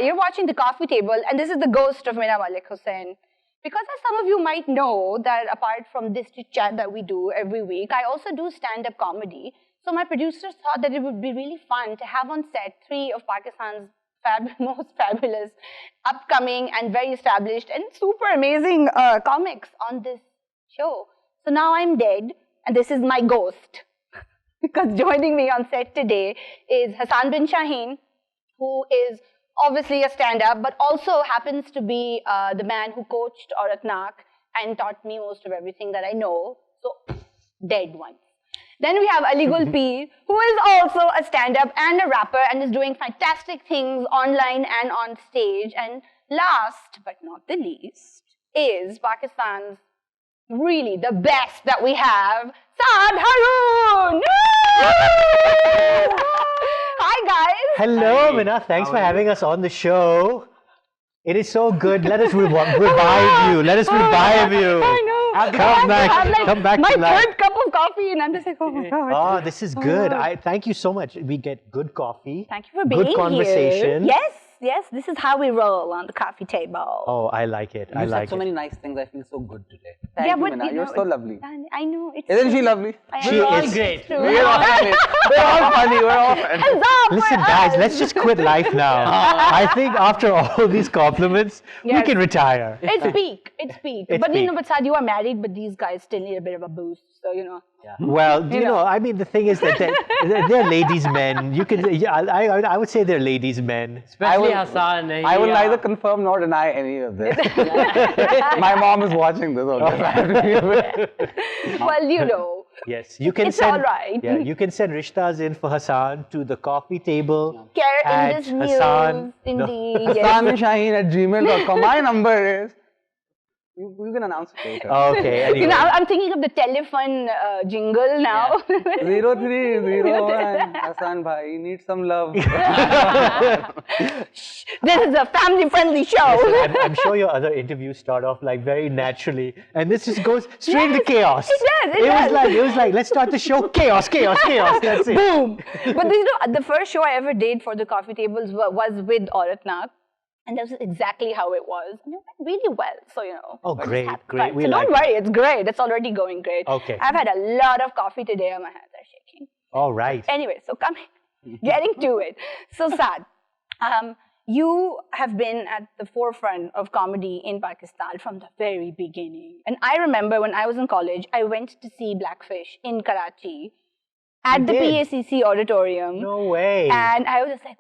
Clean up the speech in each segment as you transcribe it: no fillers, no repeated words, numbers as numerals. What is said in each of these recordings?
you're watching The Coffee Table, and this is the ghost of Mina Malik Hussain. Because as some of you might know, that apart from this chat that we do every week, I also do stand-up comedy. So my producers thought that it would be really fun to have on set 3 of Pakistan's most fabulous, upcoming and very established and super amazing comics on this show. So now I'm dead, and this is my ghost. Because joining me on set today is Hassaan bin Shaheen, who is obviously a stand-up, but also happens to be the man who coached Auratnak and taught me most of everything that I know. So, dead one. Then we have Gul Pir, who is also a stand-up and a rapper and is doing fantastic things online and on stage. And last but not the least is Pakistan's really the best that we have, Saad Haroon! Hi guys! Hello, Mina. Thanks for having us on the show. It is so good. Let us revive you. Let us revive you. I know. Come back my to life. third cup of coffee, and I'm just like, oh my God. Oh, this is good. Thank you so much. We get good coffee. Thank you for being good conversation. Here. Yes, this is how we roll on the coffee table. Oh, I like it. You said so many nice things. I feel so good today. Thank yeah, you, Mina. You're so lovely. I know. Isn't she lovely? She is great. We're all funny. We're all funny. We're all friends. Listen, guys, let's just quit life now. I think after all these compliments, we can retire. It's peak. It's peak. But you know, but Saad, you are married, but these guys still need a bit of a boost. So, you know. Yeah. Well, you know, I mean, the thing is that they're ladies' men. You can, I would say they're ladies' men. Especially Hassaan. I will neither confirm nor deny any of this. My mom is watching this. Well, you know. Yes, you can it's send. All right. Yeah, you can send rishtas in for Hassaan to the coffee table. Indus News, indeed. HassaanandShaheen@gmail.com. My number is. You can announce it later. Okay. Anyway. You know, I'm thinking of the telephone jingle now. 0301 Hassaan bhai, need some love. This is a family-friendly show. Listen, I'm sure your other interviews start off like very naturally, and this just goes straight into chaos. It does. It was like, let's start the show. Chaos. That's it. Boom. But you know, the first show I ever did for the coffee tables was with Auratnak. And that's exactly how it was. And it went really well. So, you know. Oh, great. So We don't worry, it's great. It's already going great. Okay. I've had a lot of coffee today and my hands are shaking. All right. Anyway, so getting to it. So, Saad, you have been at the forefront of comedy in Pakistan from the very beginning. And I remember when I was in college, I went to see Blackfish in Karachi at the PACC auditorium. No way. And I was just like,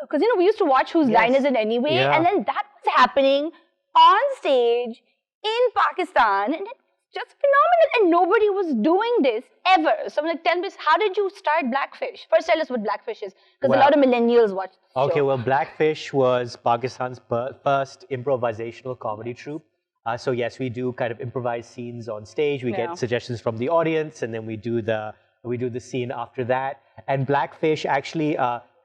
because, you know, we used to watch Whose Line Is It Anyway? Yeah. And then that was happening on stage in Pakistan. And it was just phenomenal. And nobody was doing this ever. So I'm like, tell me, how did you start Blackfish? First, tell us what Blackfish is. Because a lot of millennials watch the show. Okay, well, Blackfish was Pakistan's first improvisational comedy troupe. So yes, we do kind of improvised scenes on stage. We get suggestions from the audience, and then we do the scene after that. And Blackfish actually...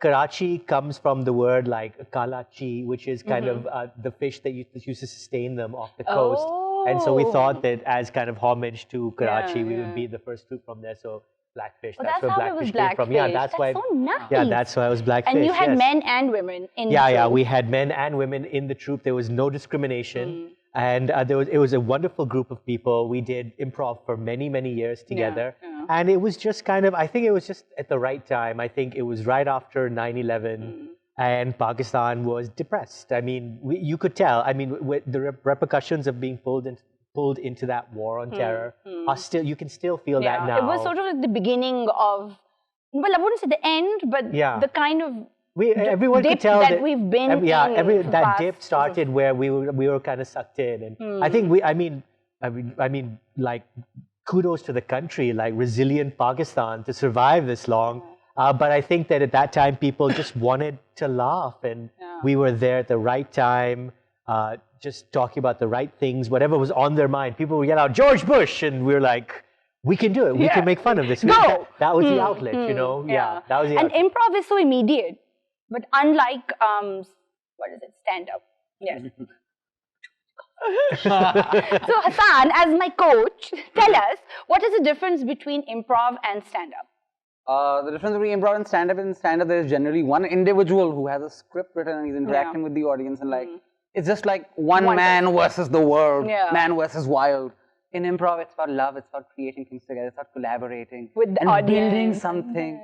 Karachi comes from the word like kalachi, which is kind of the fish that used to sustain them off the coast. And so we thought that as kind of homage to Karachi, we would be the first troupe from there. So Blackfish, that's where Blackfish came from. Yeah, that's why. So nice. Yeah, that's why it was Blackfish. And you had men and women in the troupe. Yeah, we had men and women in the troupe. There was no discrimination. And it was a wonderful group of people. We did improv for many, many years together. And it was just kind of, I think it was just at the right time. I think it was right after 9/11 and Pakistan was depressed. I mean, you could tell. I mean, the repercussions of being pulled into that war on terror are still, you can still feel that now. It was sort of like the beginning of, well, I wouldn't say the end, but the kind of everyone could tell that we've been in. That dip started where we were kind of sucked in, and I think I mean, like, kudos to the country, like resilient Pakistan to survive this long. But I think that at that time people just wanted to laugh, and we were there at the right time, just talking about the right things, whatever was on their mind. People would yell out George Bush, and we were like, we can do it. We can make fun of this. Go! That was the outlet, you know. Yeah, that was the outlet. And improv is so immediate. But unlike, what is it, stand-up? Yes. So Hassaan, as my coach, tell us, what is the difference between improv and stand-up? The difference between improv and stand-up, there is generally one individual who has a script written and he's interacting with the audience and like, it's just like one man versus the world, man versus wild. In improv, it's about love, it's about creating things together, it's about collaborating. With the and audience. building something.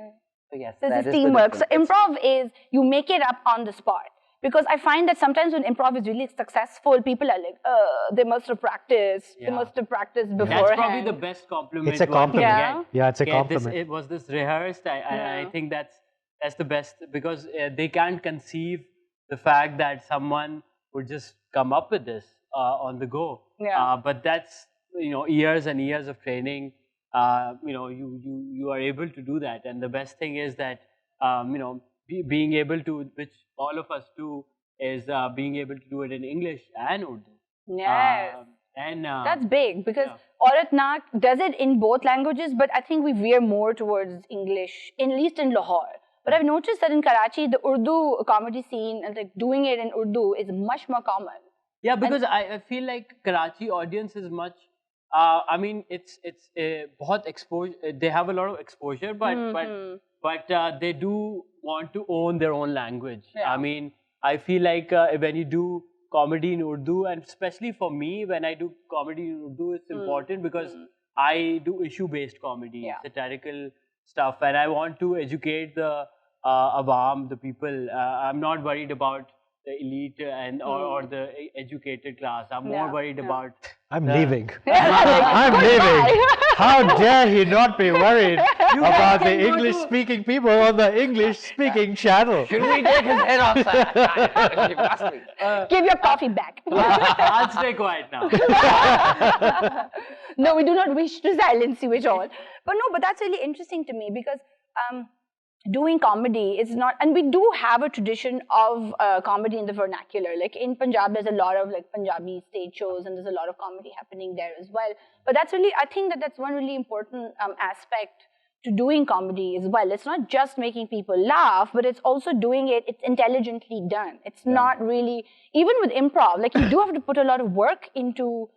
So yes, This that is is teamwork. the So difference. improv is, you make it up on the spot. Because I find that sometimes when improv is really successful, people are like, they must have practiced. They must have practiced beforehand. That's probably the best compliment. It's a compliment. Yeah. Yeah, it's a compliment. Was this rehearsed? I think that's the best, because they can't conceive the fact that someone would just come up with this on the go. Yeah. But that's, years and years of training. You are able to do that, and the best thing is that being able to, which all of us do, is being able to do it in English and Urdu. Yes. That's big, because Aurat Naak does it in both languages, but I think we veer more towards English, at least in Lahore. But I've noticed that in Karachi, the Urdu comedy scene and like doing it in Urdu is much more common. Yeah, because I feel like Karachi audience is much. It's बहुत exposure. They have a lot of exposure, but they do want to own their own language. Yeah. I mean, I feel like when you do comedy in Urdu, and especially for me, when I do comedy in Urdu, it's important because I do issue-based comedy, satirical stuff, and I want to educate the awam, the people. I'm not worried about the elite or the educated class. I'm more worried about. I'm leaving. I'm leaving. How dare he not be worried about the English-speaking people on the English-speaking channel? Should we take his head off, Sir? Give your coffee back. I'll stay quiet now. No, we do not wish to silence you at all. But that's really interesting to me, because doing comedy is not, and we do have a tradition of comedy in the vernacular. Like in Punjab, there's a lot of like Punjabi stage shows, and there's a lot of comedy happening there as well. But that's really, I think that's one really important aspect to doing comedy as well. It's not just making people laugh, but it's also doing it, it's intelligently done. It's not really, even with improv, like you do have to put a lot of work into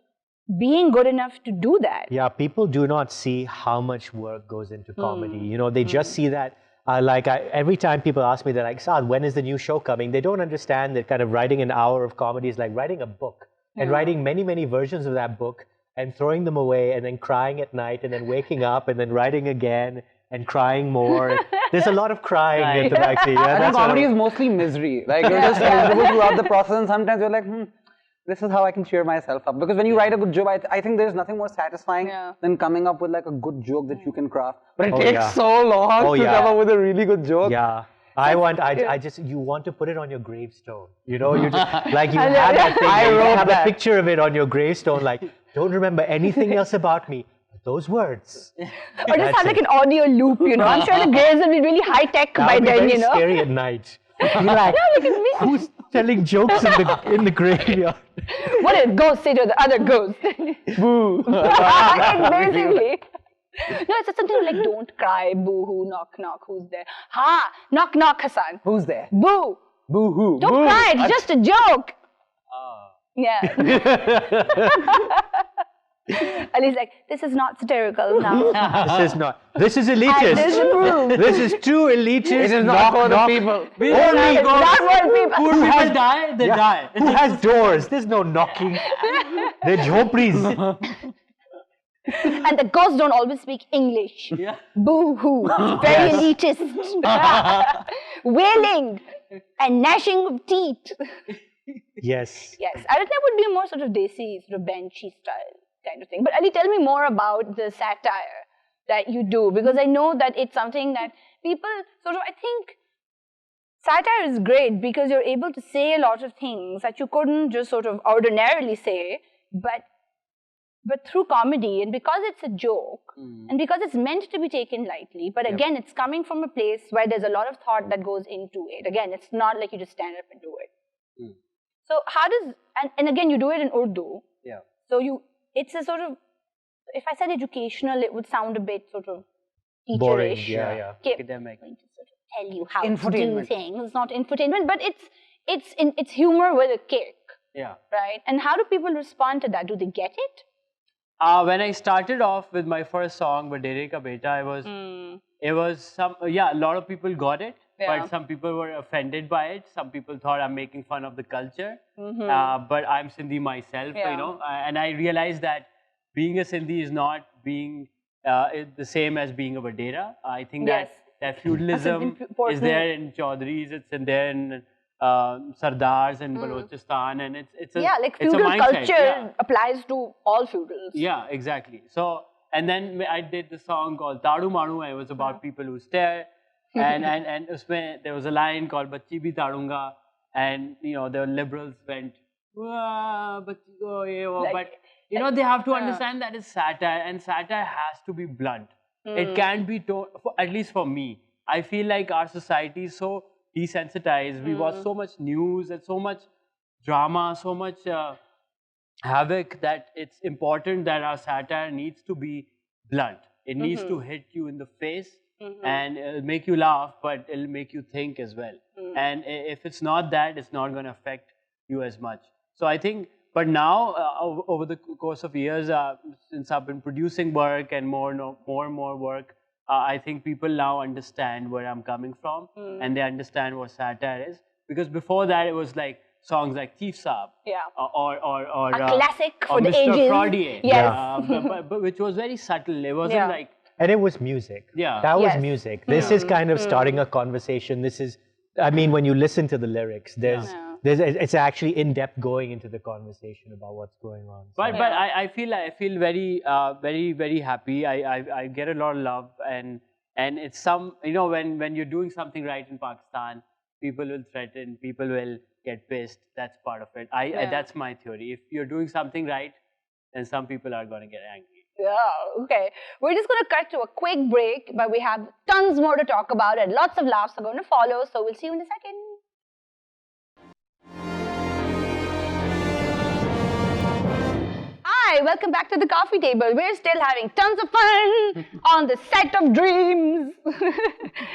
being good enough to do that. Yeah, people do not see how much work goes into comedy. They just see that. Every time people ask me, they're like, Saad, when is the new show coming? They don't understand that kind of writing an hour of comedy is like writing a book and writing many, many versions of that book and throwing them away and then crying at night and then waking up and then writing again and crying more. There's a lot of crying at the backseat. Yeah, I think comedy is mostly misery. Like you're just miserable throughout the process, and sometimes you're like, this is how I can cheer myself up. Because when you write a good joke, I think there's nothing more satisfying than coming up with like a good joke that you can craft. But it takes so long to come up with a really good joke. Yeah. You want to put it on your gravestone. You have that thing, you have a picture of it on your gravestone, like, don't remember anything else about me, but those words. Or just have like an audio loop, I'm sure the graves will be really high tech by then, Very scary at night. You're like, who's telling jokes in the graveyard? What did ghost say to the other ghost? Boo. Basically. No, it's something like, don't cry, boo-hoo, knock, knock, who's there? Ha, knock, knock, Hassaan. Who's there? Boo. Boo-hoo. Don't cry, it's just a joke. Yeah. Ali's like, this is not satirical now. This is not. This is elitist. I disapprove. This is too elitist. It is not for the people. Only It's not for people. Who has die? They die. Who has doors? There's no knocking. They're jhopris. And the ghosts don't always speak English. Yeah. Boo-hoo. Very elitist. Wailing and gnashing of teeth. Yes. Yes. I think that would be a more sort of desi, sort of benchy style kind of thing. But Ali, tell me more about the satire that you do, because I know that it's something that people sort of, I think satire is great because you're able to say a lot of things that you couldn't just sort of ordinarily say, but through comedy, and because it's a joke, and because it's meant to be taken lightly, but again, it's coming from a place where there's a lot of thought that goes into it. Again, it's not like you just stand up and do it. So how does, and again, you do it in Urdu. Yeah. So it's a sort of, if I said educational, it would sound a bit sort of teacherish. Boring, yeah. Academic. I'm going to sort of tell you how to do things. It's not infotainment, but it's humor with a kick. Yeah. Right? And how do people respond to that? Do they get it? When I started off with my first song, Badere Ka Beta, it was a lot of people got it, Yeah. but some people were offended by it. Some people thought I'm making fun of the culture. But I'm Sindhi myself, Yeah. you know, and I realized that being a Sindhi is not being the same as being a Vadera. I think Yes. that feudalism is important- there in Chaudhries, it's in there in Sardars and Balochistan, and it's a Yeah, like it's a feudal mindset. culture Yeah. applies to all feudals. Yeah, exactly. So, and then I did the song called Tadu Manu, and it was about people who stare. And usme, there was a line called Bachchi Bhi Tadunga, and you know the liberals went, "Wah, bachchi ko ye wo," Like- but you know they have to understand that it's satire, and satire has to be blunt. It can't be at least for me. I feel like our society is so desensitized. We watch so much news and so much drama, so much havoc, that it's important that our satire needs to be blunt. It needs to hit you in the face and it'll make you laugh, but it'll make you think as well. And if it's not that, it's not going to affect you as much. So I think, but now over the course of years, since I've been producing work and more and more work, I think people now understand where I'm coming from and they understand what satire is. Because before that, it was like songs like Chief Saab, Yeah. or A classic for or the Mr. ages. Fraudier, Yes. but which was very subtle. It wasn't Yeah. like, And it was music. Yeah. That was Yes. music. This is kind of starting a conversation. This is, I mean, when you listen to the lyrics, it's actually in depth going into the conversation about what's going on. So- but I feel very very happy. I get a lot of love, and it's some, you know, when you're doing something right in Pakistan, people will threaten, people will get pissed. That's part of it. That's my theory. If you're doing something right, then some people are going to get angry. Yeah, okay. We're just going to cut to a quick break, but we have tons more to talk about and lots of laughs are going to follow. So we'll see you in a second. Hi, welcome back to the coffee table. We're still having tons of fun on the set of Dreams.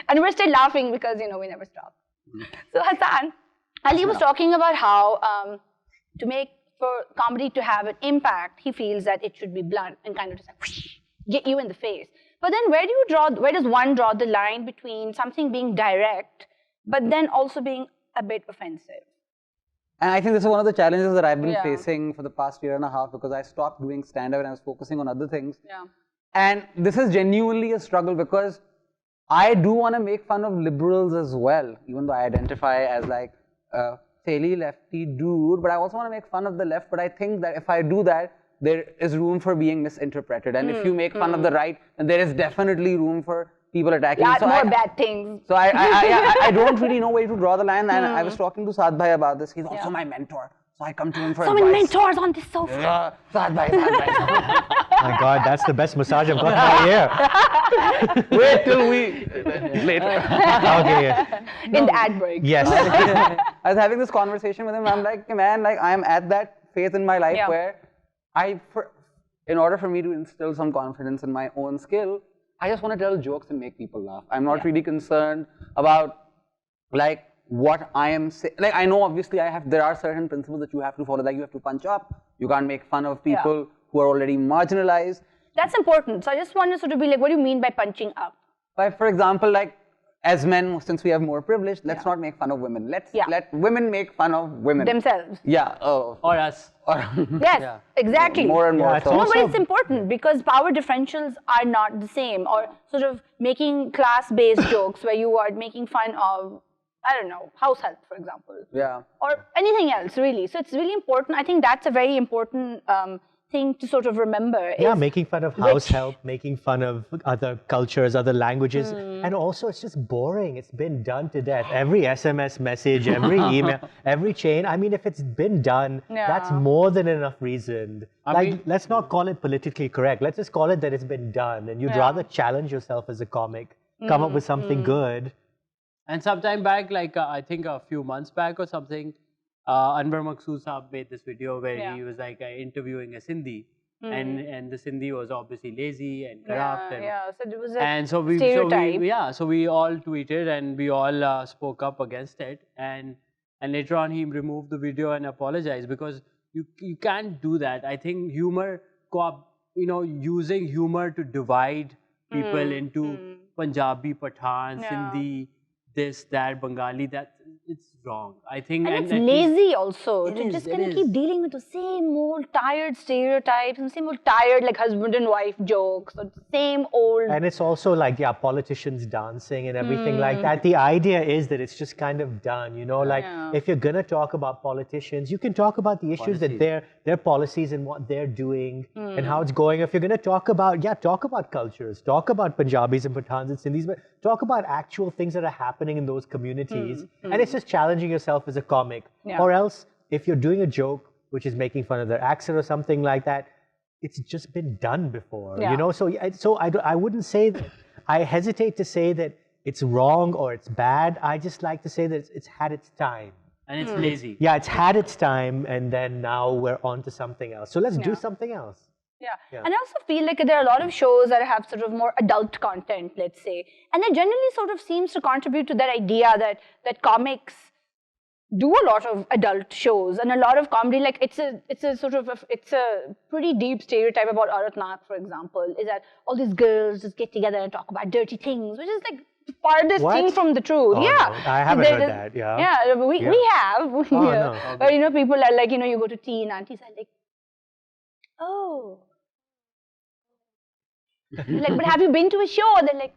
And we're still laughing because, you know, we never stop. So Hassaan, Ali was talking about how for comedy to have an impact, he feels that it should be blunt and kind of just like whoosh, get you in the face. But then where does one draw the line between something being direct, but then also being a bit offensive? And I think this is one of the challenges that I've been facing for the past year and a half, because I stopped doing stand-up and I was focusing on other things. Yeah. And this is genuinely a struggle, because I do want to make fun of liberals as well, even though I identify as like a fairly lefty dude, but I also want to make fun of the left. But I think that if I do that, there is room for being misinterpreted. And if you make fun of the right, then there is definitely room for people attacking. So more bad things. So I don't really know where to draw the line. And I was talking to Saad bhai about this. He's also my mentor. So I come to him for So advice. many mentors on this sofa. Yeah, Saad bhai, Saad bhai. My God, that's the best massage I've got all year. Wait till we... Later. Okay, yeah. In the ad break. Yes. I was having this conversation with him. I'm like, man, like I'm at that phase in my life where in order for me to instill some confidence in my own skill, I just want to tell jokes and make people laugh. I'm not really concerned about like what I am saying. Like I know obviously there are certain principles that you have to follow. Like you have to punch up. You can't make fun of people who are already marginalized. That's important. So I just want to sort of be like, what do you mean by punching up? Like for example, like as men, since we have more privilege, let's not make fun of women. Let women make fun of women. Themselves. Yeah. Or us. Yes, exactly. More and more. Yeah, it's No, but also- it's important because power differentials are not the same, or sort of making class-based jokes where you are making fun of, I don't know, house help, for example. Yeah. Or anything else, really. So it's really important. I think that's a very important thing to sort of remember. Yeah, is making fun of house help, making fun of other cultures, other languages. And also, it's just boring. It's been done to death. Every SMS message, every email, every chain. I mean, if it's been done, that's more than enough reason. Let's not call it politically correct. Let's just call it that it's been done. And you'd rather challenge yourself as a comic, come up with something good. And sometime back, like I think a few months back or something, Anwar Maqsood Saab made this video where he was like interviewing a Sindhi, and the Sindhi was obviously lazy and corrupt. So it was a And so stereotype. so we all tweeted and we all spoke up against it, and later on he removed the video and apologized, because you can't do that. I think humor, using humor to divide people into Punjabi, Pathan, Sindhi, this, that, Bengali, that, it's wrong. I think, and it's lazy also it to is, just it kind of is. keep dealing with the same old tired stereotypes and same old tired like husband and wife jokes or same old. And it's also like, yeah, politicians dancing and everything like that. The idea is that it's just kind of done, you know, like if you're going to talk about politicians, you can talk about the issues that their policies and what they're doing and how it's going. If you're going to talk about, talk about cultures, talk about Punjabis and Pathans and Sindhis, but talk about actual things that are happening in those communities. And it's just challenging yourself as a comic. Or else, if you're doing a joke which is making fun of their accent or something like that, it's just been done before, you know? So I wouldn't say that, I hesitate to say that it's wrong or it's bad. I just like to say that it's had its time. And it's lazy. Yeah, it's had its time and then now we're on to something else. So let's do something else. Yeah. And I also feel like there are a lot of shows that have sort of more adult content, let's say. And it generally sort of seems to contribute to that idea that comics do a lot of adult shows and a lot of comedy. Like it's a pretty deep stereotype about Aratnak, for example, is that all these girls just get together and talk about dirty things, which is like farthest thing from the truth. Oh, yeah. No. I haven't heard that. Yeah. Yeah, we have. Oh, no. But you know, people are like, you know, you go to tea and aunties are like, oh. Like, but have you been to a show? They're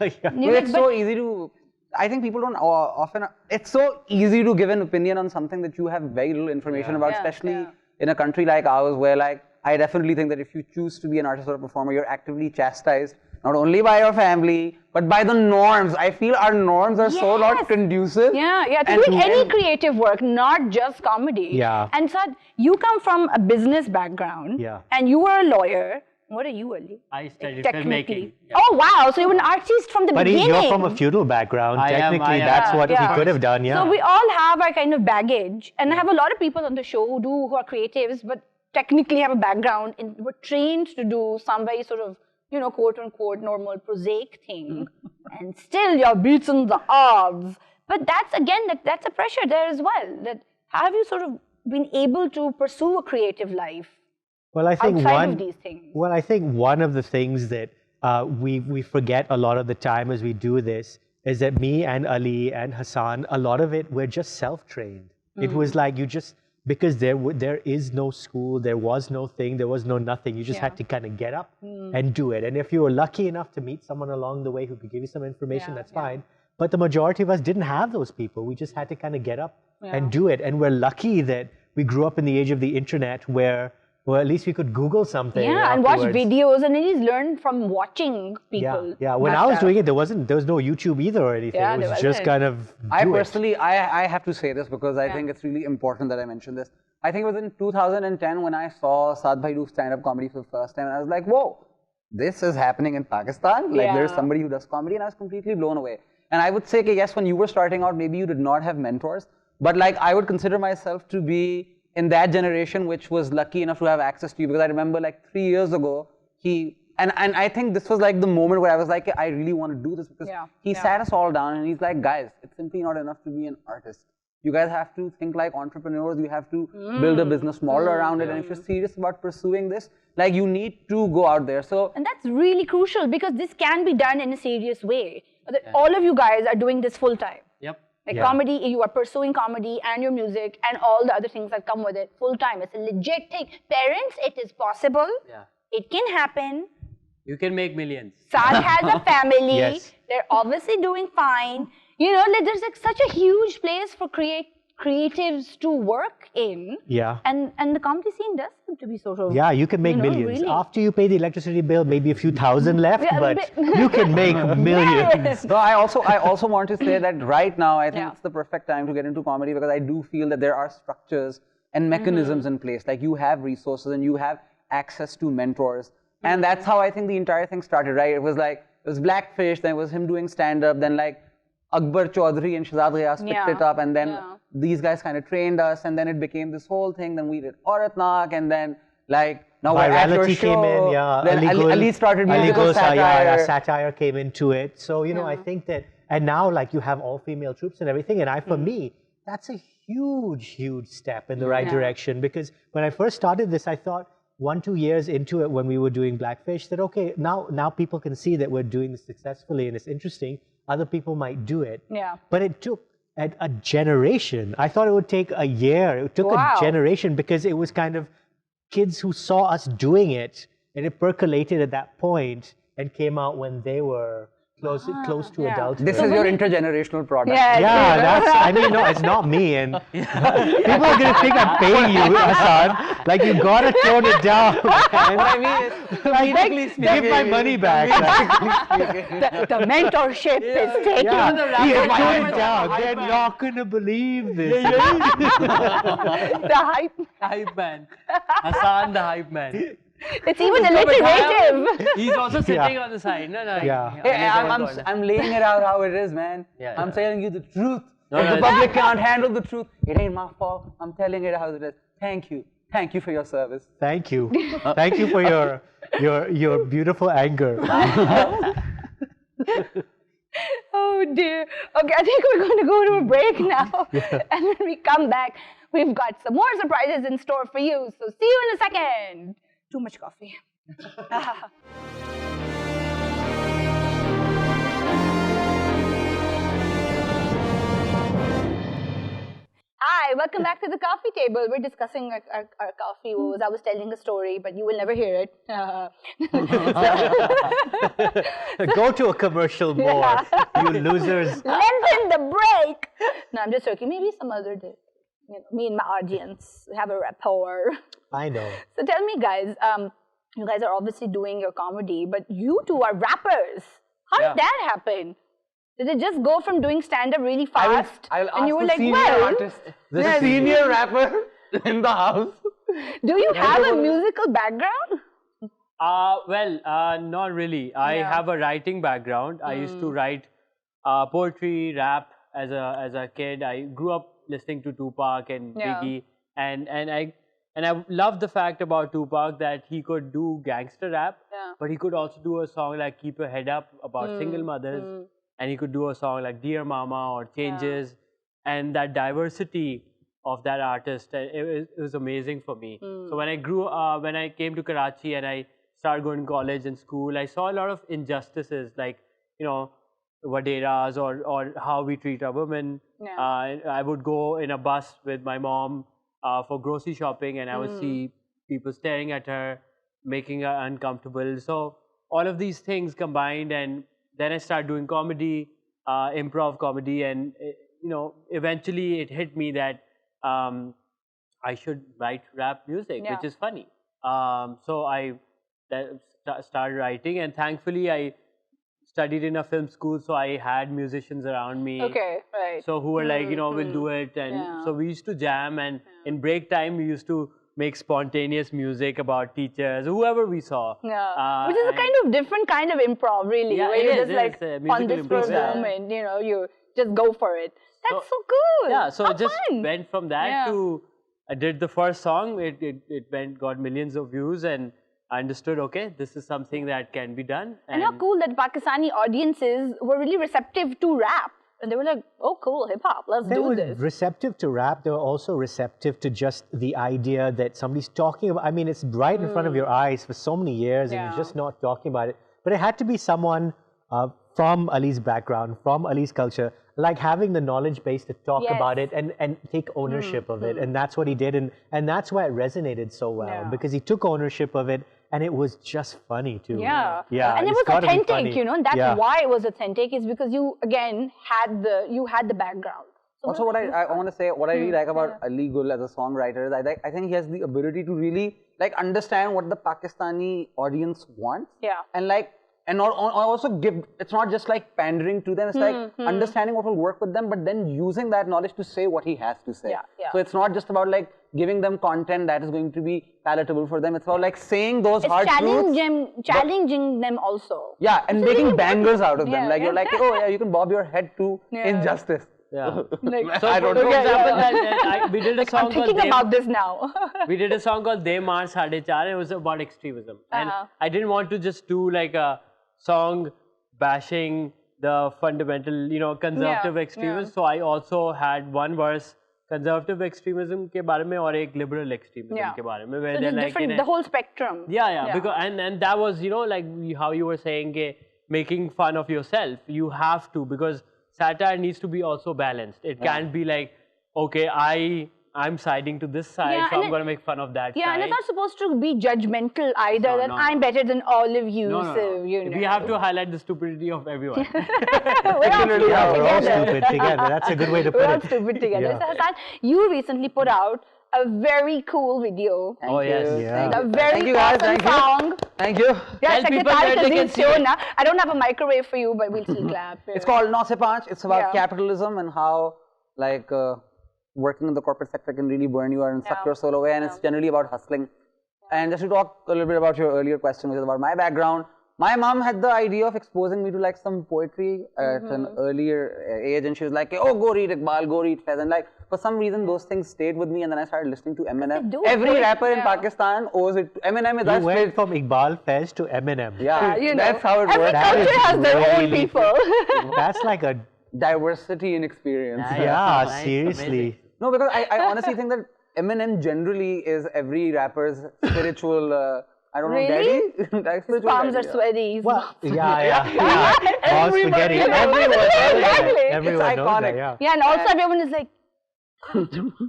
like, it's so easy to, I think people don't often, it's so easy to give an opinion on something that you have very little information about, especially in a country like ours where like, I definitely think that if you choose to be an artist or a performer, you're actively chastised, not only by your family, but by the norms. I feel our norms are so not conducive. To doing any creative work, not just comedy. Yeah. And Saad, you come from a business background. Yeah. And you were a lawyer. What are you, Ali? I studied filmmaking. Yeah. Oh, wow. So you were an artist from the beginning. But you're from a feudal background. Technically, that's what he could have done, So we all have our kind of baggage. And I have a lot of people on the show who are creatives, but technically have a background and were trained to do some very sort of, you know, quote unquote, normal prosaic thing. And still you're beating the odds. But that's, again, that's a pressure there as well. That have you sort of been able to pursue a creative life? Well, I think outside of these things. Well, I think one of the things that we forget a lot of the time as we do this is that me and Ali and Hassaan, a lot of it, we're just self-trained. It was like you just, because there is no school, there was no thing, there was no nothing. You just had to kind of get up and do it. And if you were lucky enough to meet someone along the way who could give you some information, that's fine. But the majority of us didn't have those people. We just had to kind of get up and do it. And we're lucky that we grew up in the age of the internet where, well, at least we could Google something. Yeah, and watch videos and at least learn from watching people. Yeah. When I was doing it, there was no YouTube either or anything. Yeah, it was just kind of I personally have to say this because I think it's really important that I mention this. I think it was in 2010 when I saw Saad Bhai do stand-up comedy for the first time. And I was like, whoa, this is happening in Pakistan. Like there's somebody who does comedy, and I was completely blown away. And I would say, yes, when you were starting out, maybe you did not have mentors. But like I would consider myself to be in that generation which was lucky enough to have access to you, because I remember like 3 years ago, and I think this was like the moment where I was like, I really want to do this, because he sat us all down and he's like, guys, it's simply not enough to be an artist. You guys have to think like entrepreneurs, you have to build a business model around it, and if you're serious about pursuing this, like you need to go out there. So, and that's really crucial because this can be done in a serious way. All of you guys are doing this full time. Yep. Like comedy, you are pursuing comedy and your music and all the other things that come with it full time. It's a legit thing. Parents, it is possible. Yeah. It can happen. You can make millions. Saad has a family. They're obviously doing fine. You know, like there's like such a huge place for creatives to work in. Yeah. And the comedy scene does seem to be sort of... Yeah, you can make millions. Really. After you pay the electricity bill, maybe a few thousand left, but you can make millions. No, I also want to say that right now, I think it's the perfect time to get into comedy, because I do feel that there are structures and mechanisms in place. Like you have resources and you have access to mentors. And that's how I think the entire thing started, right? It was like, it was Blackfish, then it was him doing stand-up, then like Akbar Chaudhary and Shahzad Ghayas picked it up, and then these guys kind of trained us, and then it became this whole thing. Then we did Auratnak, and then like now we're at your show. Came in, Then Ali started musical satire. Satire came into it. So you know, I think that, and now like you have all-female troops and everything, and for me, that's a huge step in the right direction, because when I first started this, I thought, 1-2 years into it when we were doing Blackfish that, okay, now people can see that we're doing this successfully and it's interesting. Other people might do it. Yeah. But it took a generation. I thought it would take a year. It took a generation because it was kind of kids who saw us doing it and it percolated at that point and came out when they were close to adulthood. This is your intergenerational product. Yeah, I mean, no, it's not me. And people are going to think I'm paying you, Hassaan. Like, you got to tone it down. What I mean is, give my money back. The mentorship is taking tone it down. They're not going to believe this. the hype. Hype man. Hassaan the hype man. It's even alliterative. He's also sitting on the side. No. Hey, I'm laying it out how it is, man. Yeah. I'm telling you the truth. If the public can't handle the truth, it ain't my fault. I'm telling it how it is. Thank you. Thank you for your service. Thank you. Thank you for your beautiful anger. Oh dear. Okay, I think we're going to go to a break now. And when we come back, we've got some more surprises in store for you. So see you in a second. Too much coffee. Hi, welcome back to the coffee table. We're discussing our coffee woes. I was telling a story, but you will never hear it. Go to a commercial more, you losers. Lengthen the break. No, I'm just joking. Maybe some other day. You know, me and my audience have a rapport. I know. So tell me, guys, you guys are obviously doing your comedy, but you two are rappers. How did that happen? Did it just go from doing stand-up really fast? I'll and you were like, artist, the senior rapper in the house. Do you have a musical background? Not really. I have a writing background. I used to write poetry, rap as a kid. I grew up listening to Tupac and Biggie, and I love the fact about Tupac that he could do gangster rap, but he could also do a song like Keep Your Head Up about single mothers, and he could do a song like Dear Mama or Changes, and that diversity of that artist, it was amazing for me. So when I came to Karachi and I started going to college and school, I saw a lot of injustices, like, you know, waderas or how we treat our women. I would go in a bus with my mom for grocery shopping, and I would see people staring at her, making her uncomfortable. So all of these things combined, and then I started doing comedy, improv comedy, and you know, eventually it hit me that I should write rap music, which is funny. So I started writing, and thankfully I studied in a film school, so I had musicians around me. Okay, right. So who were like, you know, we'll do it, and so we used to jam, and in break time we used to make spontaneous music about teachers, whoever we saw. Yeah, which is a kind of different kind of improv, really, where you just like on this for a moment, you know, you just go for it. That's so cool. Yeah, so it just fun. went from that to I did the first song. It got millions of views, and I understood, okay, this is something that can be done. And how cool that Pakistani audiences were really receptive to rap. And they were like, oh, cool, hip-hop, let's do this. They were receptive to rap. They were also receptive to just the idea that somebody's talking about, I mean, it's right in front of your eyes for so many years, and you're just not talking about it. But it had to be someone from Ali's background, from Ali's culture, like having the knowledge base to talk about it and take ownership of it. And that's what he did. And that's why it resonated so well, because he took ownership of it, and it was just funny too. Yeah. And it it's was gotta be authentic, funny. you know, and that's why it was authentic, is because you, again, had the background. So also, what I want to say, what I really like about Ali Gul as a songwriter is I think he has the ability to really like understand what the Pakistani audience wants. Yeah. And like, and also give, it's not just like pandering to them, it's like understanding what will work with them, but then using that knowledge to say what he has to say. So it's not just about like giving them content that is going to be palatable for them, it's about like saying those hard truths. Challenging them also. Yeah, and making bangers out of them. Like you're like, oh yeah, you can bob your head to injustice. Yeah. So I don't know. For example, we did a song I'm thinking about this now. We did a song called De Maar Saade Char. It was about extremism. And I didn't want to just do like a song bashing the fundamental, you know, conservative extremists. So I also had one verse conservative extremism के बारे में और एक liberal extremism के बारे में, where so they're like different, the whole spectrum. Yeah. Because and that was, you know, like how you were saying, making fun of yourself. You have to, because satire needs to be also balanced. It can't be like, okay, I'm siding to this side, so I'm going to make fun of that side. Yeah, and it's not supposed to be judgmental either, that I'm better than all of you, so, you know. We have to highlight the stupidity of everyone. We're all stupid together. That's a good way to put it. We're all stupid together. So Hassaan, you recently put out a very cool video. Oh, yes. Yeah. A very awesome song. Thank you. Yeah, Tell people where they can see it. I don't have a microwave for you, but we'll still clap. It's called 9 se 5. It's about capitalism and how, like, working in the corporate sector can really burn you and suck your soul away, and it's generally about hustling. And just to talk a little bit about your earlier question, which is about my background, my mom had the idea of exposing me to like some poetry at an earlier age, and she was like, oh, go read Iqbal, go read Fez, and like, for some reason those things stayed with me, and then I started listening to Eminem. Every rapper in Pakistan owes it to Eminem. Is you went from Iqbal Fez to Eminem. Yeah, you know, that's how it works. Every country has their own people. That's like a diversity in experience. Yeah, seriously. No, because I honestly think that Eminem generally is every rapper's spiritual, I don't know, daddy? His palms are sweaty. Well, yeah. Palms spaghetti. Everyone Everyone it's knows iconic. that, Yeah, and also everyone is like,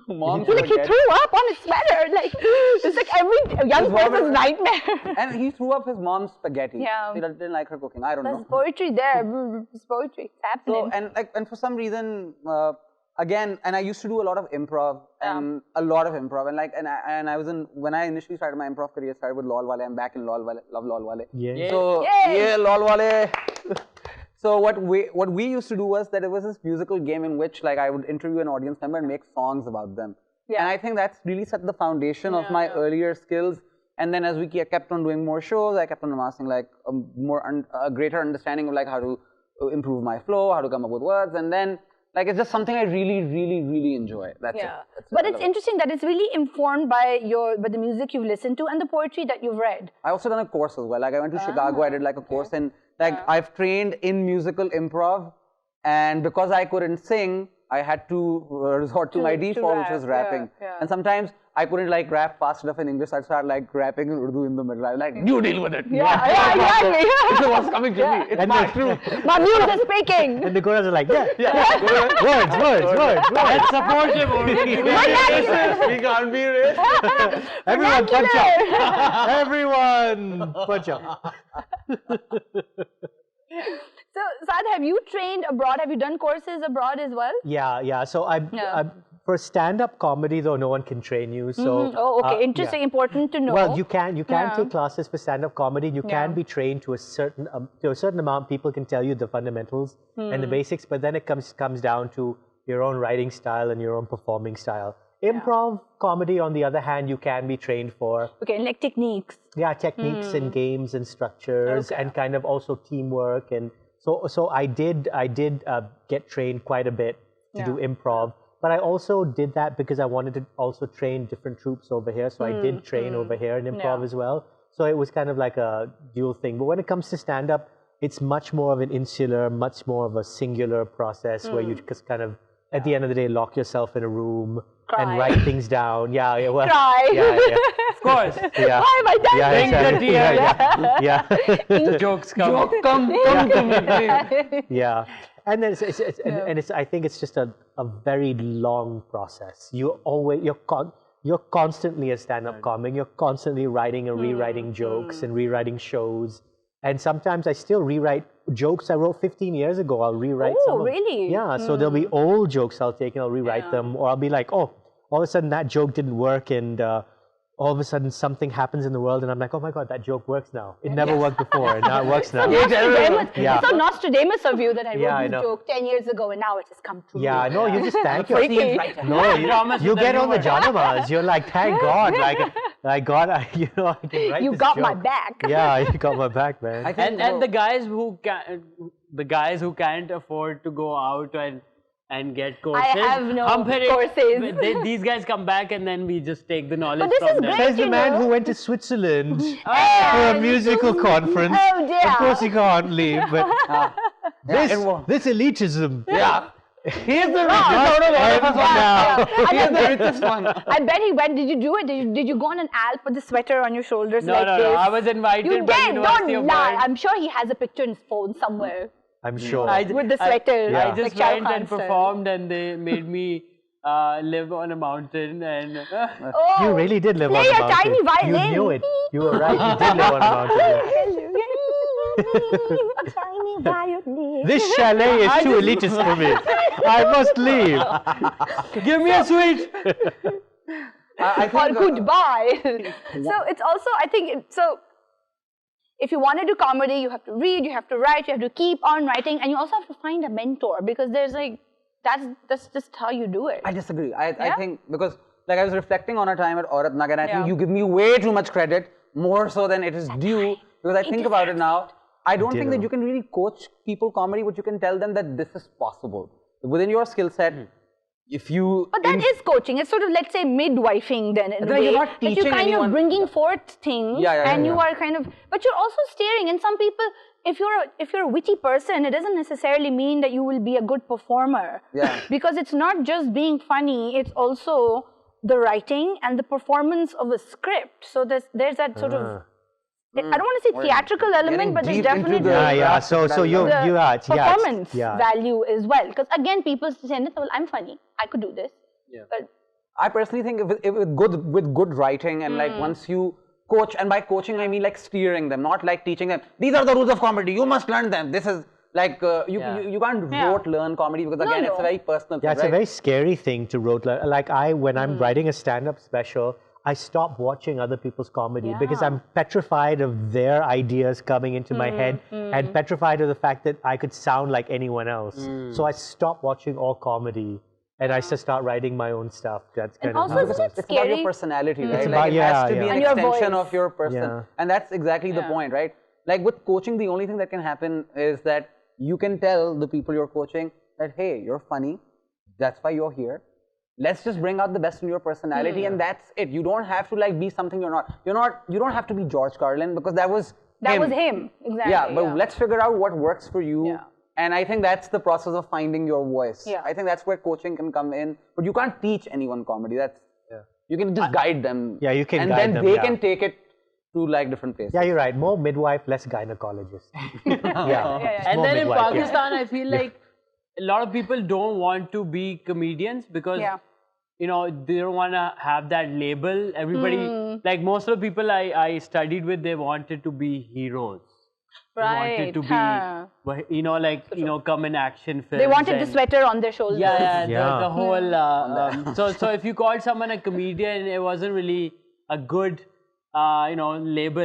Mom's like he threw up on his sweater. Like, it's like every young person's nightmare. And he threw up his mom's spaghetti. Yeah. He didn't like her cooking. I don't know. There's poetry there. It's poetry. It's happening. So, and for some reason, again, and I used to do a lot of improv, and a lot of improv, and I was in, when I initially started my improv career, started with Lol Wale. I'm back in Lol Wale. Love Lol Wale. Yeah. So Lol Wale. So what we used to do was that it was this musical game in which like I would interview an audience member and make songs about them. Yeah. And I think that's really set the foundation of my earlier skills. And then as we kept on doing more shows, I kept on amassing like a greater understanding of like how to improve my flow, how to come up with words, and then like it's just something I really, really, really enjoy. That's it. But it's interesting that it's really informed by the music you've listened to and the poetry that you've read. I also done a course as well. Like I went to Chicago, I did like a course in I've trained in musical improv, and because I couldn't sing, I had to resort to my default, which was rapping. And sometimes I couldn't like rap fast enough in English. I'd start like rapping in Urdu in the middle. I'm like, you deal with it. Exactly. This is what's coming to me. It's my truth. My muse is speaking. And the girls are like, words. Let's support him. We can't be racist. Everyone punch up. Everyone punch up. So, Saad, have you trained abroad? Have you done courses abroad as well? Yeah. So for stand-up comedy, though, no one can train you. So oh, okay. Interesting. Important to know. Well, you can take classes for stand-up comedy. You can be trained to a certain amount. People can tell you the fundamentals and the basics, but then it comes down to your own writing style and your own performing style. Improv comedy, on the other hand, you can be trained for. Okay, like techniques. Yeah, techniques and games and structures and kind of also teamwork. And so I did get trained quite a bit to do improv. But I also did that because I wanted to also train different troupes over here. So I did train over here in improv as well. So it was kind of like a dual thing. But when it comes to stand-up, it's much more of an insular, much more of a singular process where you just kind of, at the end of the day, lock yourself in a room and write things down. Cry. Of course. Why am I dancing? Jokes come. Joke come to me, please. Yeah. And then I think it's just a very long process. You're constantly a stand-up comic. You're constantly writing and rewriting jokes and rewriting shows. And sometimes I still rewrite jokes I wrote 15 years ago. I'll rewrite some. Oh, really? Yeah. So there'll be old jokes I'll take and I'll rewrite them, or I'll be like, oh, all of a sudden that joke didn't work, and all of a sudden something happens in the world, and I'm like, oh my God, that joke works now. It never worked before, and now it works now. It's so Nostradamus of you that I wrote this joke 10 years ago, and now it has come true. Yeah, no, you just thank your No, you get on the Janamas. You're like, thank God, like God, I can write You this got joke. my back. Yeah, you got my back, man. And the guys who can't afford to go out and get courses. I have no courses. These guys come back and then we just take the knowledge But this from is them. great. Says the man who went to Switzerland for a musical conference. Oh dear. Of course he can't leave, but this elitism. Yeah. He is the richest out of all of us now. He is the richest one. I bet he went. Did you do it? Did you go on an Alp with the sweater on your shoulders No, like no, this? no. I was invited You by did. University Don't of lie. Bird. I'm sure he has a picture in his phone somewhere I'm sure. with the sweater. I like just Shah Rukh went and Khan style. performed, and they made me live on a mountain. And Oh, You really did live play on a your mountain. tiny violin. You knew it. You were right. You did live on a mountain. A tiny violin. This chalet is too elitist for me. I must leave. give me a sweet. I Or think, goodbye. So it's also, I think, so if you want to do comedy, you have to read, you have to write, you have to keep on writing, and you also have to find a mentor because there's like, that's just how you do it. I disagree. I Yeah? think because like I was reflecting on our time at Aurat Nagar, and I think Yeah. you give me way too much credit, more so than it is due. Because I think about it now, I don't think that you can really coach people comedy, but you can tell them that this is possible within your skill set. If you, But that is coaching. It's sort of, let's say, midwifing then in a No, way. you're not that you're teaching kind anyone. of bringing forth things and you are kind of, but you're also steering. And some people, if you're a witty person, it doesn't necessarily mean that you will be a good performer. Yeah. Because it's not just being funny, it's also the writing and the performance of a script. So there's that sort of, I don't want to say theatrical element, but there's deep into definitely Yeah. So you are performance value as well. Because again, people say, well, I'm funny. I could do this. Yeah. But I personally think if with good writing and like once you coach, and by coaching I mean like steering them, not like teaching them. These are the rules of comedy. You must learn them. This is like you can't rote learn comedy because again it's a very personal thing. Yeah, it's a very scary thing to rote learn. Like when I'm writing a stand-up special, I stop watching other people's comedy because I'm petrified of their ideas coming into my head and petrified of the fact that I could sound like anyone else. So I stop watching all comedy and I just start writing my own stuff. That's kind also of it's not It's about scary. your personality, right? It's Like about- it has to be yeah. an And your extension voice. of your person. Yeah. And that's exactly the point, right? Like with coaching, the only thing that can happen is that you can tell the people you're coaching that, hey, you're funny. That's why you're here. Let's just bring out the best in your personality and that's it. You don't have to like be something you're not. You don't have to be George Carlin because that was him. Exactly. Yeah, but let's figure out what works for you. Yeah. And I think that's the process of finding your voice. Yeah. I think that's where coaching can come in. But you can't teach anyone comedy. You can just guide them. Yeah, you can and guide then them, they yeah. can take it to like different places. Yeah, you're right. More midwife, less gynecologist. Yeah. And More then in midwife, yeah. Pakistan, I feel like a lot of people don't want to be comedians because they don't want to have that label. Everybody, like most of the people I studied with, they wanted to be heroes. They wanted to be, come in action films. They wanted the sweater on their shoulders. The whole. So if you called someone a comedian, it wasn't really a good, label.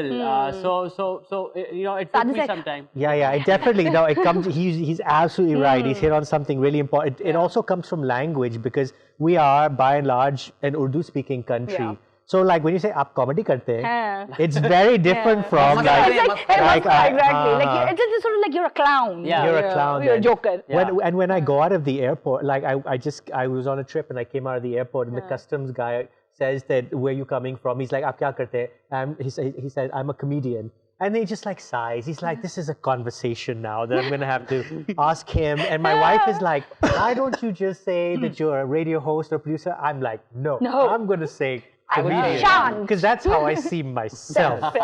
It took me some time. Yeah, it definitely. No, it comes. He's absolutely right. He's hit on something really important. It also comes from language because we are, by and large, an Urdu-speaking country. Yeah. So, like when you say "aap comedy karte hain," it's very different from like exactly. Like it's sort of like you're a clown. Yeah. you're a clown. You're a then. joker. Yeah. When I go out of the airport, like I was on a trip and I came out of the airport and the customs guy says that, where you coming from? He's like, "Aap kya karte hain?" He said, "I'm a comedian." And he just like sighs. He's like, this is a conversation now that I'm going to have to ask him. And my wife is like, why don't you just say that you're a radio host or producer? I'm like, no. I'm going to say comedian. Sean. Because that's how I see myself.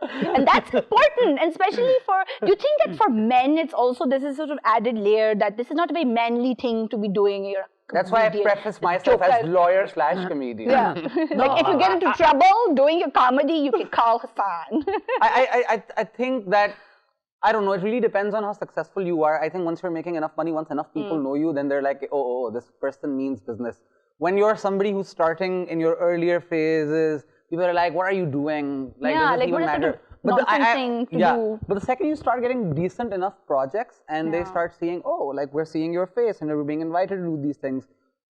And that's important, and especially do you think that for men, it's also, this is sort of added layer that this is not a very manly thing to be doing. You're a That's why I comedian, preface myself as joker. lawyer/comedian. Yeah. Like if you get into trouble doing your comedy, you can call Hassaan. I think that, I don't know, it really depends on how successful you are. I think once you're making enough money, once enough people know you, then they're like, oh, this person means business. When you're somebody who's starting in your earlier phases, people are like, what are you doing? Like, does it even matter? Thing to do. But the second you start getting decent enough projects and they start seeing, oh, like we're seeing your face and we're being invited to do these things.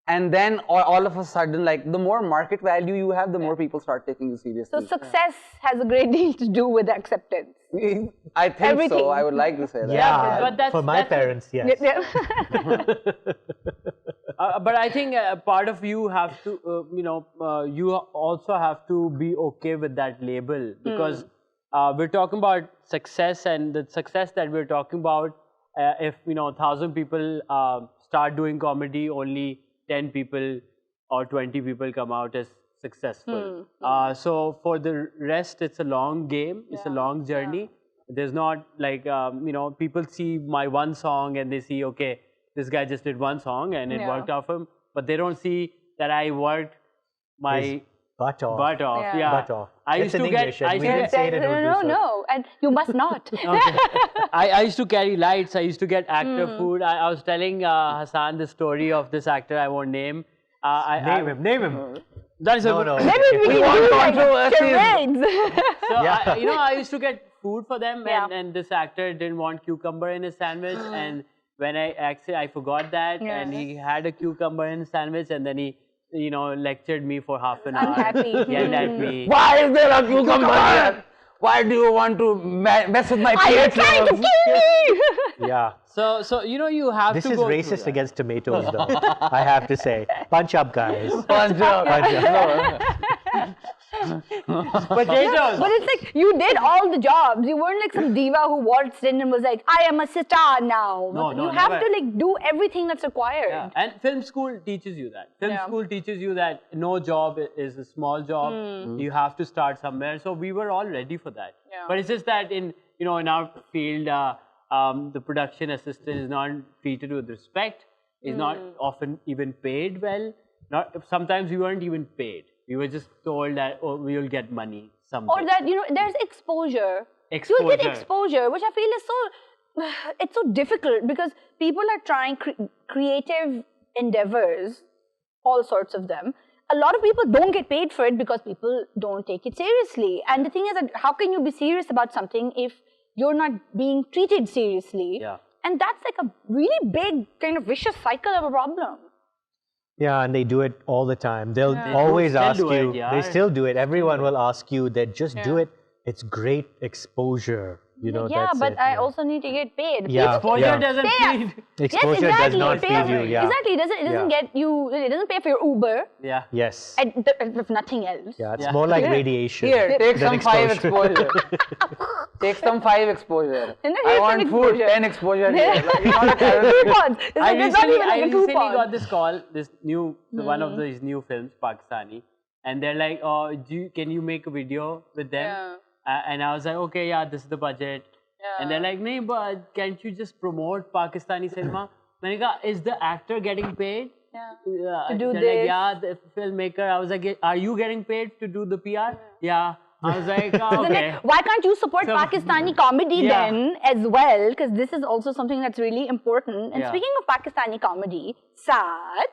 And then all of a sudden, like the more market value you have, the more people start taking you seriously. So success has a great deal to do with acceptance. I think Everything. so. I would like to say that. Yeah, but that's- for my that's- parents, yes. But I think part of you have to, you also have to be okay with that label because we're talking about success, and the success that we're talking about, if 1,000 people start doing comedy, only 10 people or 20 people come out as successful. So for the rest, it's a long game. It's a long journey. There's not like, you know, people see my one song and they see, okay, this guy just did one song and it worked out for him. But they don't see that I worked my butt off. Butt off, Butt off. I used to get. We didn't say it in Urdu, no, and you must not. I used to carry lights. I used to get actor food. I was telling Hassaan the story of this actor I won't name. Name him. That is no. Maybe we want controversies. So you know, I used to get food for them, and this actor didn't want cucumber in his sandwich, and when I forgot that, and he had a cucumber in his sandwich, and then he, you know, lectured me for half an hour. Unhappy. Yelled at me. Why is there a cucumber here? Why do you want to mess with my pH? Are you trying to kill me? Yeah. So you know, you have this to is go racist against tomatoes, though. I have to say, punch up, guys. Punch up. Potatoes. But it's like you did all the jobs. You weren't like some diva who waltzed in and was like, I am a star now. No, you have to like do everything that's required. Yeah. And film school teaches you that. Film school teaches you that no job is a small job. You have to start somewhere. So we were all ready for that. But it's just that in our field, the production assistant is not treated with respect. Is not often even paid well. Sometimes we weren't even paid. We were just told that, oh, we will get money someday. Or that, there's exposure. You get exposure, which I feel is it's so difficult because people are trying creative endeavors, all sorts of them. A lot of people don't get paid for it because people don't take it seriously. And the thing is that how can you be serious about something if you're not being treated seriously? Yeah. And that's like a really big kind of vicious cycle of a problem. Yeah, and they do it all the time. They'll always ask you. They still do it. Everyone will ask you that just do it. It's great exposure. But I also need to get paid. Exposure doesn't feed. Exposure does not feed you. Exactly. It doesn't get you. It doesn't pay for your Uber. Yeah. Yes. If nothing else. Yeah, it's more like radiation. Here, take some 5 exposure. Take some 5 exposure. I want food, 10 exposure. Coupons. I recently got this call. This new one of these new films, Pakistani, and they're like, "Oh, can you make a video with them?" Yeah. And I was like, okay, this is the budget. And they're like, no, but can't you just promote Pakistani cinema? Maine kaha, is the actor getting paid? To do they're this? like, yeah, the filmmaker. I was like, are you getting paid to do the PR? Yeah. I was like, okay. Why can't you support Pakistani comedy then as well? Because this is also something that's really important. And speaking of Pakistani comedy, Saad,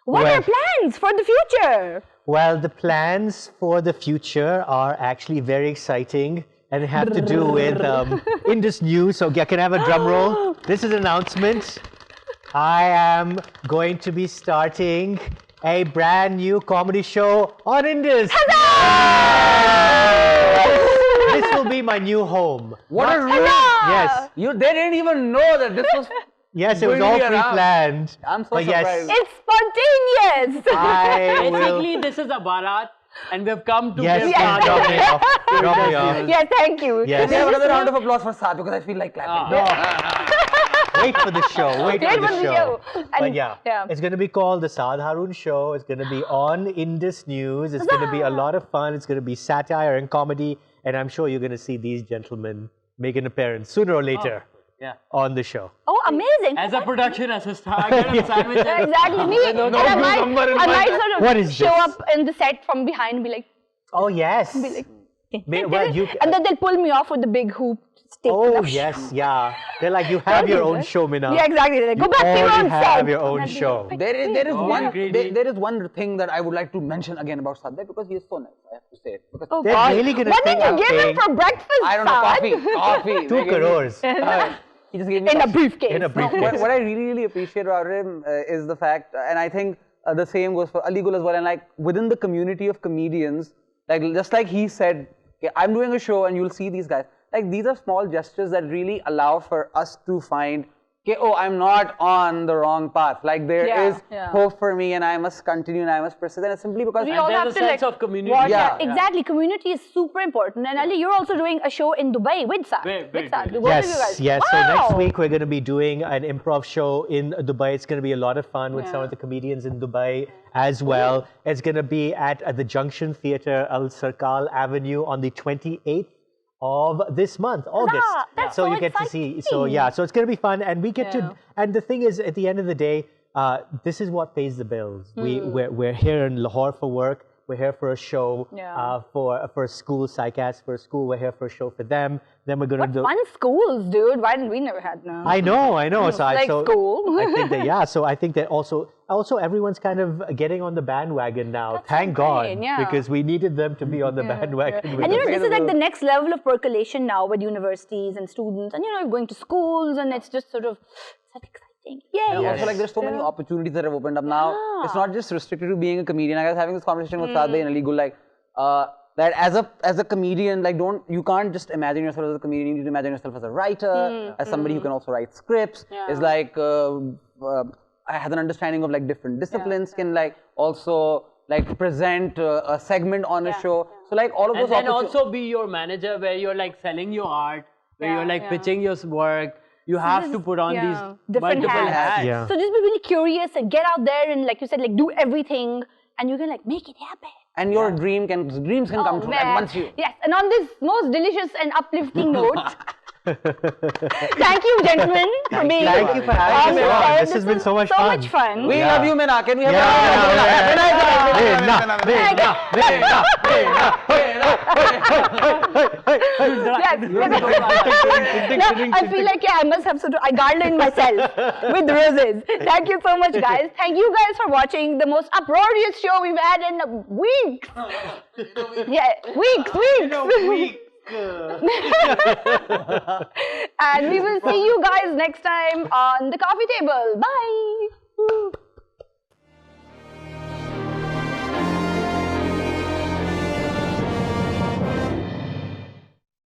what are plans for the future? Well, the plans for the future are actually very exciting and have to do with Indus News. So can I have a drum roll? This is an announcement. I am going to be starting a brand new comedy show on Indus. This will be my new home. What a real... Yes. They didn't even know that this was... Yes, it was all pre-planned. I'm so surprised. It's spontaneous. Basically, this is a Bharat, and we've come to drop me off. Drop me off. Yes, thank you. Yes. We have another round of applause for Saad because I feel like clapping. Wait for the show. Wait for the show. And but it's going to be called the Saad Haroon Show. It's going to be on Indus News. It's going to be a lot of fun. It's going to be satire and comedy. And I'm sure you're going to see these gentlemen make an appearance sooner or later. On the show. Oh, amazing. As a production assistant, I get a sandwich. Exactly. Me. And I might sort of show up in the set from behind and be like, oh, yes. Be like, and then they'll pull me off with the big hoop stick. Oh, yes, yeah. They're like, you have your own show, Mina. Yeah, exactly. Like, go back to your own set. You have your own show. There is one thing that I would like to mention again about Saad because he is so nice. I have to say it. Oh, they're really going to what did you give him for breakfast, I don't know, coffee. 2 crores. He just gave me in a briefcase. In a briefcase. What I really appreciate about him is the fact, and I think the same goes for Ali Gul as well, and like within the community of comedians, like just like he said, I'm doing a show and you'll see these guys. Like these are small gestures that really allow for us to find okay, oh, I'm not on the wrong path. Like there is hope for me, and I must continue and I must persist. And it's simply because we all there's have a to sense of community. Exactly, community is super important. And Ali, you're also doing a show in Dubai with Saad. Yes. So next week we're going to be doing an improv show in Dubai. It's going to be a lot of fun with some of the comedians in Dubai as well. It's going to be at the Junction Theatre, Al Sarkal Avenue, on the 28th of this month, August. That's so so you get to see. So so it's going to be fun, and we get to. And the thing is, at the end of the day, this is what pays the bills. We're here in Lahore for work. We're here for a show for a school, psychast for a school. We're here for a show for them. Then we're going to do fun schools, dude. Why didn't we never had them? I know. So like school. I think that So I think that also everyone's kind of getting on the bandwagon now. That's Thank God, great, because we needed them to be on the bandwagon. with And us. this is like the next level of percolation now with universities and students, and going to schools, and it's just sort of such exciting. Yay! And also, like, there's so many opportunities that have opened up now. It's not just restricted to being a comedian. Like, I was having this conversation with Saad and Ali Gul, like, that as a comedian, like, you can't just imagine yourself as a comedian. You need to imagine yourself as a writer, as somebody who can also write scripts. It's like, I have an understanding of like different disciplines, can like also like present a segment on a show. So like all of those. And then also be your manager, where you're like selling your art, where you're like pitching your work. You have to put on these different multiple hats. So just be really curious and get out there and, like you said, like do everything, and you can like make it happen. And your dreams can come true. Like, once you. Yes, and on this most delicious and uplifting note. Thank you, gentlemen, for being. Thank you for having me on. This has been so much fun. So much fun. We love you, Mina. Can we have I feel like I must have I garland myself with roses. Thank you so much, guys. Thank you guys for watching the most uproarious show we've had in weeks. Weeks. And we will see you guys next time on the coffee table. Bye.